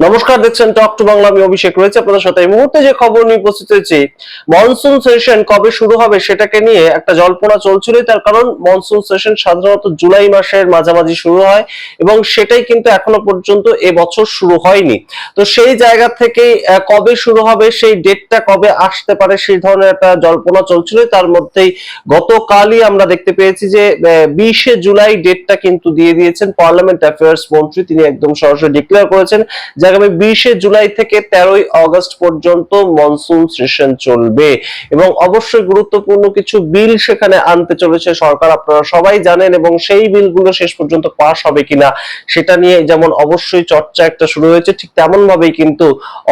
নমস্কার, দেখছেন talk to Bangla. আমি অভিষেক রয়েছে আপনাদের সাথে। এই মুহূর্তে যে খবর নিয়ে উপস্থিত হয়েছি, মনসুন সেশন কবে শুরু হবে সেটাকে নিয়ে একটা জল্পনা চলছিল। তার কারণ মনসুন সেশন সাধারণত জুলাই মাসের মাঝামাঝি শুরু হয় এবং সেটাই কিন্তু এখনো পর্যন্ত এবছর শুরু হয়নি। তো সেই জায়গা থেকে কবে শুরু হবে, সেই ডেটটা কবে আসতে পারে, সেই ধরনের একটা জল্পনা চলছিল। তার মধ্যেই গতকালই আমরা দেখতে পেয়েছি যে 20শে জুলাই ডেটটা কিন্তু দিয়ে দিয়েছেন পার্লামেন্ট অ্যাফেয়ার্স মন্ত্রী। তিনি একদম সরাসরি ডিক্লেয়ার করেছেন যে আগামী 20শে জুলাই থেকে 13ই আগস্ট পর্যন্ত মনসুন সেশন চলবে এবং অবশ্যই গুরুত্বপূর্ণ কিছু বিল সেখানে আনতে চলেছে সরকার, আপনারা সবাই জানেন। এবং সেই বিলগুলো শেষ পর্যন্ত পাস হবে কিনা সেটা নিয়ে যেমন অবশ্যই চর্চা একটা শুরু হয়েছে, ঠিক তেমন ভাবেই কিন্তু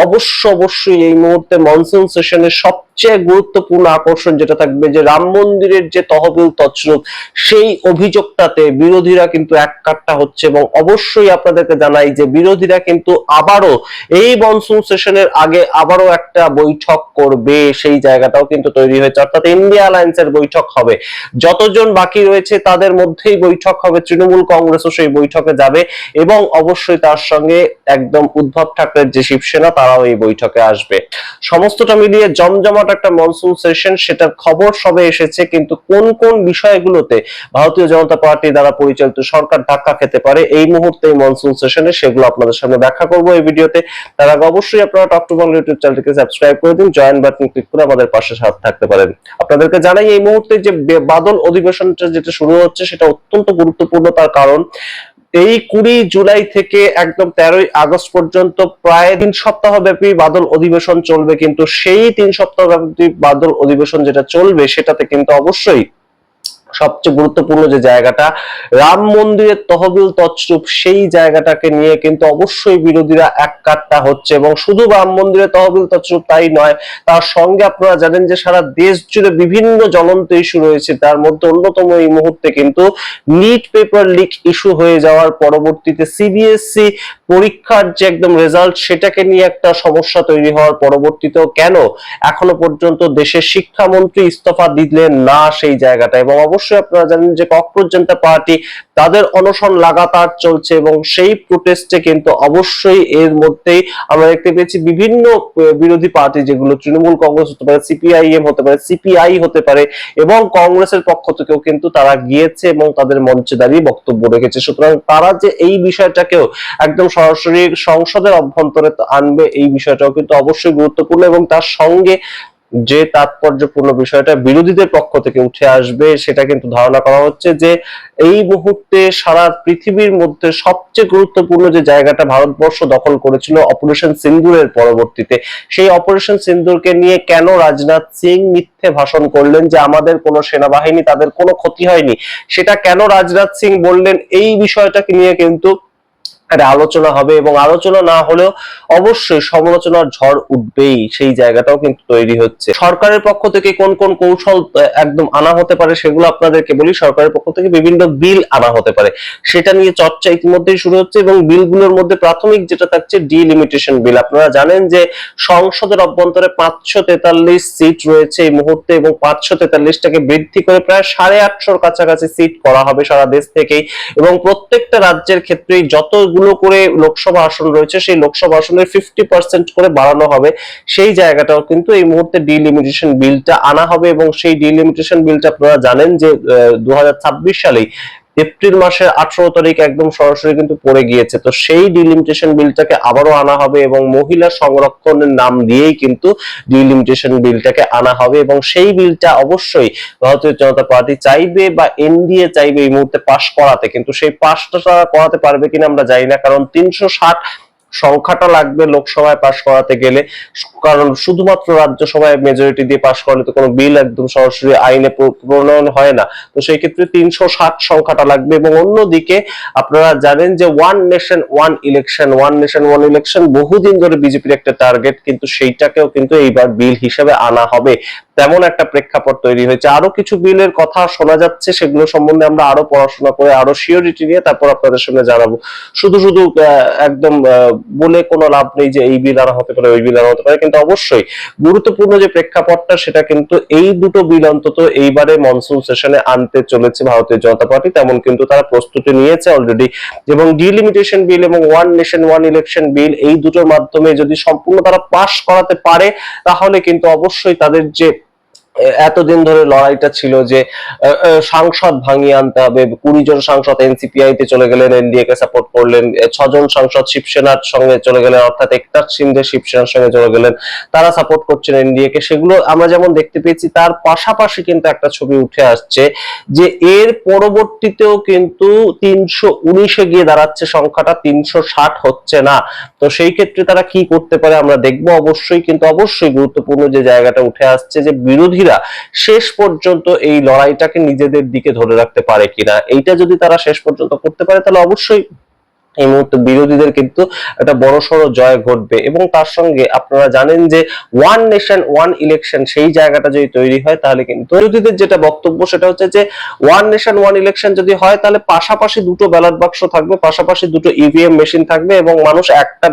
অবশ্যই এই মুহূর্তে মনসুন সেশনের সবচেয়ে গুরুত্বপূর্ণ আকর্ষণ যেটা থাকবে যে রাম মন্দিরের যে তহবিল তছরূপ, সেই অভিযোগটাতে বিরোধীরা কিন্তু এক কাট্টা হচ্ছে। এবং অবশ্যই আপনাদেরকে জানাই যে বিরোধীরা কিন্তু আবারও এই মনসুন সেশনের আগে আবারও একটা বৈঠক করবে, সেই জায়গাটাও কিন্তু তৈরি হয়েছে। অর্থাৎ ইন্ডিয়া অ্যালায়েন্সের বৈঠক হবে, যতজন বাকি রয়েছে তাদের মধ্যেই বৈঠক হবে। তৃণমূল কংগ্রেসও সেই বৈঠকে যাবে এবং অবশ্যই তার সঙ্গে একদম উদ্ধব ঠাকরের যে শিবসেনা তারাও এই বৈঠকে আসবে। সমস্তটা মিলিয়ে জমজমাট একটা মনসুন সেশন, সেটার খবর সবে এসেছে। কিন্তু কোন কোন বিষয়গুলোতে ভারতীয় জনতা পার্টি দ্বারা পরিচালিত সরকার ধাক্কা খেতে পারে এই মুহূর্তে এই মনসুন সেশনে, সেগুলো আপনাদের সামনে ব্যাখ্যা করবো এই ভিডিওতে। তার আগে অবশ্যই আপনারা টক টু বাংলা ইউটিউব চ্যানেলটিকে সাবস্ক্রাইব করে দিন, জয়েন বাটন ক্লিক করে আমাদের পাশে সাথে থাকতে পারেন। আপনাদেরকে জানাই এই মুহূর্তে যে বাদল অধিবেশনটা যেটা শুরু হচ্ছে সেটা অত্যন্ত গুরুত্বপূর্ণ। তার কারণ এই 20 জুলাই থেকে একদম 13ই আগস্ট পর্যন্ত প্রায় 3 সপ্তাহ ব্যাপী বাদল অধিবেশন চলবে। কিন্তু সেই 3 সপ্তাহ ব্যাপী বাদল অধিবেশন যেটা চলবে সেটাতে কিন্তু অবশ্যই সবচেয়ে গুরুত্বপূর্ণ যে জায়গাটা রাম মন্দিরের তহবিল তছরূপ, সেই জায়গাটাকে নিয়ে কিন্তু অবশ্যই বিরোধীরা এক কাট্টা হচ্ছে। এবং শুধু রাম মন্দিরের তহবিল তছরূপ তাই নয়, তার সঙ্গে আপনারা জানেন যে সারা দেশ জুড়ে বিভিন্ন জ্বলন্ত ইস্যু রয়েছে। তার মধ্যে অন্যতম এই মুহূর্তে কিন্তু নিট পেপার লিক ইস্যু হয়ে যাওয়ার পরবর্তীতে সিবিএসসি পরীক্ষার যে একদম রেজাল্ট, সেটাকে নিয়ে একটা সমস্যা তৈরি হওয়ার পরবর্তীতেও কেন এখনো পর্যন্ত দেশের শিক্ষামন্ত্রী ইস্তফা দিলেন না সেই জায়গাটা। এবং অবশ্যই আপনারা জানেন যে ককরোচ জনতা পার্টি তাদের অনশন লাগাতার চলছে এবং সেই প্রোটেস্টে কিন্তু অবশ্যই এর মধ্যেই আমরা দেখতে পেয়েছি বিভিন্ন বিরোধী পার্টি, যেগুলো তৃণমূল কংগ্রেস হতে পারে, সিপিআইএম হতে পারে, সিপিআই হতে পারে, এবং কংগ্রেসের পক্ষ থেকেও কিন্তু তারা গিয়েছে এবং তাদের মঞ্চে দাঁড়িয়ে বক্তব্য রেখেছে। সুতরাং তারা যে এই বিষয়টাকেও একদম সরাসরি সংসদের অভ্যন্তরে আনবে, এই বিষয়টাও কিন্তু অবশ্যই গুরুত্বপূর্ণ। এবং তার সঙ্গে যে তাৎপর্যপূর্ণ বিষয়টা বিরোধীদের পক্ষ থেকে উঠে আসবে, সেটা কিন্তু ধারণা করা হচ্ছে যে এই মুহূর্তে সারা পৃথিবীর মধ্যে সবচেয়ে গুরুত্বপূর্ণ যে জায়গাটা ভারতবর্ষ দখল করেছিল অপারেশন সিন্দুরের পরবর্তীতে, সেই অপারেশন সিন্দুরকে নিয়ে কেন রাজনাথ সিং মিথ্যে ভাষণ করলেন যে আমাদের কোনো সেনাবাহিনী তাদের কোনো ক্ষতি হয়নি, সেটা কেন রাজনাথ সিং বললেন, এই বিষয়টাকে নিয়ে কিন্তু আলোচনা হবে। এবং আলোচনা না হলেও অবশ্যই সমালোচনার ঝড় উঠবেই, সেই জায়গাটাও কিন্তু তৈরি হচ্ছে। সরকারের পক্ষ থেকে কোন কোন কৌশল একদম আনা হতে পারে সেগুলো আপনাদেরকে বলি। সরকারের পক্ষ থেকে বিভিন্ন বিল আনা হতে পারে, সেটা নিয়ে চর্চা ইতিমধ্যেই শুরু হচ্ছে। এবং বিলগুলোর মধ্যে প্রাথমিক যেটা থাকছে ডিলিমিটেশন বিল। আপনারা জানেন যে সংসদের অভ্যন্তরে 543 সিট রয়েছে এই মুহূর্তে এবং 543টাকে বৃদ্ধি করে প্রায় 850 কাছাকাছি সিট করা হবে সারা দেশ থেকেই। এবং প্রত্যেকটা রাজ্যের ক্ষেত্রেই যতগুলো করে লোকসভা আসন রয়েছে সেই লোকসভা আসনের 50% করে বাড়ানো হবে, সেই জায়গাটাও কিন্তু এই মুহূর্তে ডিলিমিটেশন বিলটা আনা হবে। এবং সেই ডিলিমিটেশন বিলটা আপনারা জানেন যে 2026 সালেই এপ্রিল মাসের 18 তারিখ একদম সরাসরি কিন্তু পড়ে গিয়েছে। তো সেই ডিলিমিটেশন বিলটাকে আবারও আনা হবে এবং মহিলা সংরক্ষণের নাম দিয়েই কিন্তু ডিলিমিটেশন বিলটাকে আনা হবে। এবং সেই বিলটা অবশ্যই ভারতীয় জনতা পার্টি চাইবে বা এনডিএ চাইবে এই মুহূর্তে পাশ করাতে, কিন্তু সেই পাশটা করাতে পারবে কিনা আমরা জানি না। কারণ 360 সংখ্যাটা লাগবে লোকসভায় পাশ করাতে গেলে, কারণ শুধুমাত্র রাজ্যসভায় মেজরিটি দিয়ে পাশ করলে তো কোনো বিল একদম সরাসরি আইনে প্রণয়ন হয় না। তো সেই ক্ষেত্রে 360 সংখ্যাটা লাগবে। এবং অন্যদিকে আপনারা জানেন যে ওয়ান নেশন ওয়ান ইলেকশন বহুদিন ধরে বিজেপির একটা টার্গেট, কিন্তু সেইটাকেও কিন্তু এইবার বিল হিসেবে আনা হবে। তেমন একটা প্রেক্ষাপট তৈরি হয়েছে। আরো কিছু বিলের কথা শোনা যাচ্ছে, সেগুলো সম্বন্ধে আমরা আরো পড়াশোনা করে আরো সিওরিটি নিয়ে তারপর আপনাদের সামনে জানাবো। শুধু শুধু একদম বলে কোনো লাভ নেই যে এই বিল আনা হতে পারে, ওই বিল আনা হতে পারে, কিন্তু অবশ্যই গুরুত্বপূর্ণ যে প্রেক্ষাপটটা সেটা কিন্তু এই দুটো বিল অন্তত এইবারে মনসুন সেশনে আনতে চলেছে ভারতীয় জনতা পার্টি, তেমন কিন্তু তারা প্রস্তুতি নিয়েছে অলরেডি। এবং ডিলিমিটেশন বিল এবং one nation one election bill, এই দুটোর মাধ্যমে যদি সম্পূর্ণ তারা পাশ করাতে পারে তাহলে কিন্তু অবশ্যই তাদের যে এতদিন ধরে লড়াইটা ছিল যে সাংসদ ভাঙিয়ে আনতে হবে, 20 জন সাংসদ এনসিপিআই তে চলে গেলেন, এনডিএ কে সাপোর্ট করলেন, 6 জন সাংসদ শিবসেনার সঙ্গে চলে গেলেন, অর্থাৎ একনাথ শিন্দে শিবসেনার সঙ্গে চলে গেলেন, তারা সাপোর্ট করছেন এনডিএ কে, সেগুলো আমরা যেমন দেখতে পেয়েছি। তার পাশাপাশি কিন্তু একটা ছবি উঠে আসছে যে এর পরবর্তীতেও কিন্তু 319-এ গিয়ে দাঁড়াচ্ছে সংখ্যাটা, 360 হচ্ছে না। তো সেই ক্ষেত্রে তারা কি করতে পারে আমরা দেখবো অবশ্যই। কিন্তু অবশ্যই গুরুত্বপূর্ণ যে জায়গাটা উঠে আসছে যে বিরোধীরা শেষ পর্যন্ত এই লড়াইটাকে নিজেদের দিকে ধরে রাখতে পারে কিনা, এইটা যদি তারা শেষ পর্যন্ত করতে পারে তাহলে অবশ্যই এই মুহূর্তে বিরোধীদের কিন্তু একটা বড়সড় জয় ঘটবে। এবং তার সঙ্গে আপনারা জানেন যে ওয়ান নেশন ওয়ান ইলেকশন, সেই জায়গাটা যদি তৈরি হয় তাহলে কিন্তু বিরোধীদের যেটা বক্তব্য সেটা হচ্ছে যে ওয়ান নেশন ওয়ান ইলেকশন যদি হয় তাহলে পাশাপাশি দুটো ব্যালট বাক্স থাকবে, পাশাপাশি দুটো ইভিএম মেশিন থাকবে, এবং মানুষ একটা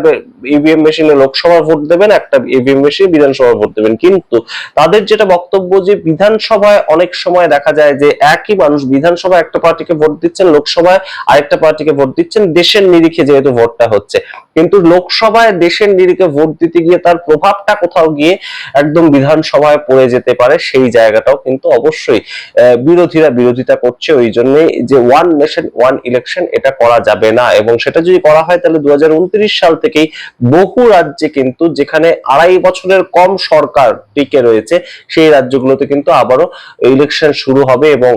ইভিএম মেশিনে লোকসভা ভোট দেবেন, একটা ইভিএম মেশিনে বিধানসভা ভোট দেবেন। কিন্তু তাদের যেটা বক্তব্য যে বিধানসভায় অনেক সময় দেখা যায় যে একই মানুষ বিধানসভায় একটা পার্টিকে ভোট দিচ্ছেন, লোকসভায় আরেকটা পার্টিকে ভোট দিচ্ছেন, দেশের নিরিখে যেহেতু ভোটটা হচ্ছে। কিন্তু লোকসভায় দেশের নিরিখে ভোট দিতে গিয়ে তার প্রভাবটা কোথাও গিয়ে একদম বিধানসভায় পড়ে যেতে পারে, সেই জায়গাটাও কিন্তু অবশ্যই বিরোধীরা বিরোধিতা করছে। ওই জন্যই যে ওয়ান নেশন ওয়ান ইলেকশন এটা করা যাবে না, এবং সেটা যদি করা হয় তাহলে 2029 সাল থেকেই বহু রাজ্যে কিন্তু যেখানে 2.5 বছরের কম সরকার টিকে রয়েছে সেই রাজ্যগুলোতে কিন্তু আবারও ইলেকশন শুরু হবে। এবং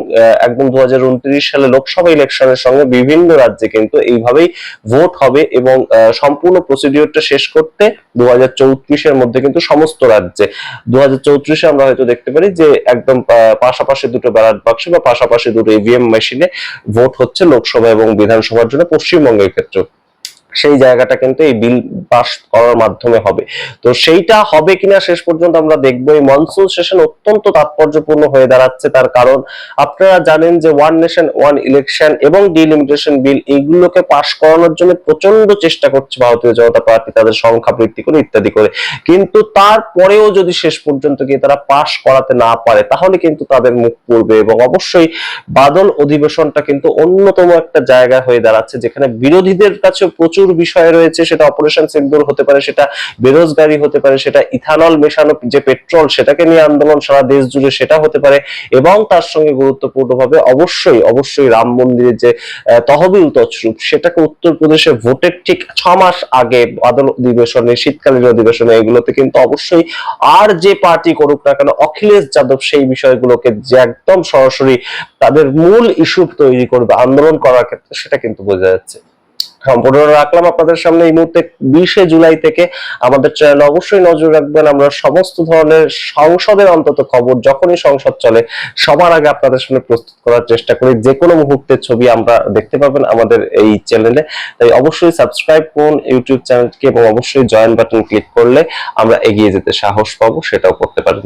একদম 2029 সালে লোকসভা ইলেকশনের সঙ্গে বিভিন্ন রাজ্যে কিন্তু এইভাবেই ভোট হবে, এবং সম্পূর্ণ প্রসিডিওরটা শেষ করতে 2034-এর মধ্যে কিন্তু সমস্ত রাজ্যে 2034-এ আমরা হয়তো দেখতে পারি যে একদম পাশাপাশি দুটো ব্যালট বাক্স বা পাশাপাশি দুটো ইভিএম মেশিনে ভোট হচ্ছে লোকসভা এবং বিধানসভার জন্য পশ্চিমবঙ্গের ক্ষেত্রে। সেই জায়গাটা কিন্তু এই বিল পাস করার মাধ্যমে হবে। তো সেইটা হবে কিনা শেষ পর্যন্ত আমরা দেখবো। এই মনসুন সেশন অত্যন্ত তাৎপর্যপূর্ণ হয়ে দাঁড়াচ্ছে, তার কারণ আপনারা জানেন যে ওয়ান নেশন ওয়ান ইলেকশন এবং ডিলিমিটেশন বিল এইগুলোকে পাস করানোর জন্য প্রচন্ড চেষ্টা করছে ভারতীয় জনতা পার্টি, তাদের সংখ্যা বৃদ্ধি করে ইত্যাদি করে। কিন্তু তারপরেও যদি শেষ পর্যন্ত গিয়ে তারা পাস করাতে না পারে তাহলে কিন্তু তাদের মুখ পড়বে। এবং অবশ্যই বাদল অধিবেশনটা কিন্তু অন্যতম একটা জায়গা হয়ে দাঁড়াচ্ছে যেখানে বিরোধীদের কাছে প্রচুর বিষয় রয়েছে। সেটা অপারেশন সিন্দুর হতে পারে, সেটা বেরোজগারি হতে পারে, সেটা ইথানল মেশানো যে পেট্রোল সেটাকে নিয়ে আন্দোলন সারা দেশ জুড়ে সেটা হতে পারে, এবং তার সঙ্গে গুরুত্বপূর্ণভাবে অবশ্যই অবশ্যই রাম মন্দিরের যে তহবিল তছরূপ সেটাকে উত্তরপ্রদেশে ভোটের ঠিক 6 মাস আগে বাদল অধিবেশনে, শীতকালীন অধিবেশনে এগুলোতে কিন্তু অবশ্যই আর যে পার্টি করুক না কেন অখিলেশ যাদব সেই বিষয়গুলোকে যে একদম সরাসরি তাদের মূল ইস্যু তৈরি করবে আন্দোলন করার ক্ষেত্রে, সেটা কিন্তু বোঝা যাচ্ছে। সম্পূর্ণ রাখলাম আপনাদের সামনে এই মুহূর্তে 20 জুলাই থেকে। আমাদের চ্যানেল অবশ্যই নজর রাখবেন, আমরা সমস্ত ধরনের সংসদের অন্তত খবর যখনই সংসদ চলে সবার আগে আপনাদের সামনে প্রস্তুত করার চেষ্টা করি। যে কোনো মুহূর্তের ছবি আমরা দেখতে পাবেন আমাদের এই চ্যানেলে, তাই অবশ্যই সাবস্ক্রাইব করুন ইউটিউব চ্যানেলকে, এবং অবশ্যই জয়েন বাটন ক্লিক করলে আমরা এগিয়ে যেতে সাহস পাবো, সেটাও করতে পারেন।